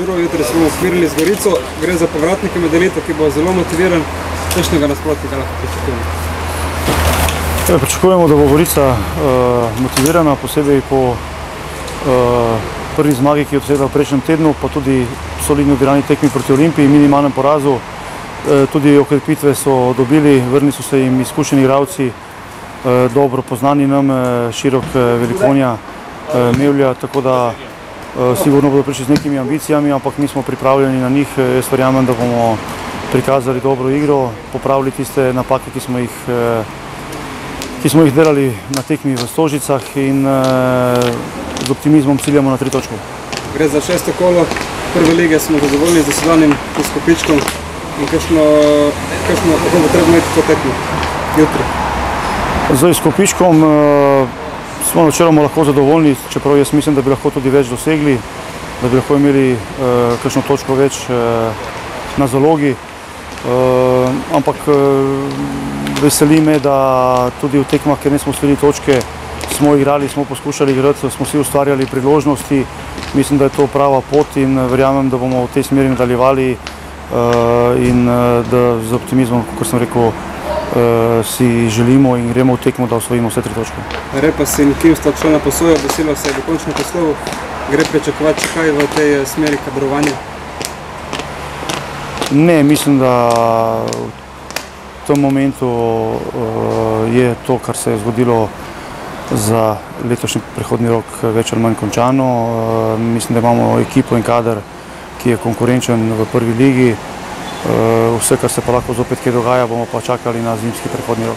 Đuro, jutri smo usmerili z Gorico. Gre za povratnika med elito, ki bo zelo motiviran. Kakšnega nasprotnika lahko pričakujemo? Pričakujemo, da bo Gorica motivirana, posebej po prvi zmagi, ki je dosegla v prejšnjem tednu, pa tudi solidno odigrani tekmi proti Olimpiji, minimalnem porazu. Tudi okrepitve so dobili, vrnili so se jim izkušeni igralci, dobro poznani nam, Širok, Velikonja, Mevlja, tako da sigurno bodo prišli z nekimi ambicijami, ampak mi smo pripravljeni na njih. Jaz verjamem, da bomo prikazali dobro igro, popravili tiste napake, ki smo jih delali na tekmi v Stožicah in z optimizmom ciljamo na 3 točke. Gre za 6. kolo prve lige, smo zadovoljni z dosedanjim izkupičkom in kakšno bo treba imeti to tekmo jutri? Z izkupičkom smo načeloma lahko zadovoljni, čeprav jaz mislim, da bi lahko tudi več dosegli, da bi lahko imeli kakšno točko več na zalogi, ampak veseli me, da tudi v tekmah, ker nismo osvojili točke, smo igrali, smo poskušali igrati, smo si ustvarjali priložnosti. Mislim, da je to prava pot in verjamem, da bomo v tej smeri nadaljevali in da z optimizmom, kot sem rekel, si želimo in gremo v tekmo, da osvojimo vse 3 točke. Repas in Kim sta odšla na posojo, Veselo se je dokončno poslovil. Gre pričakovati še kaj v tej smeri kadrovanja? Ne, mislim, da v tem momentu je to, kar se je zgodilo za letošnji prehodni rok, več ali manj končano. Mislim, da imamo ekipo in kader, ki je konkurenčen v prvi ligi. Vse, kar se pa lahko zopet kaj dogaja, bomo pa čakali na zimski prehodni rok.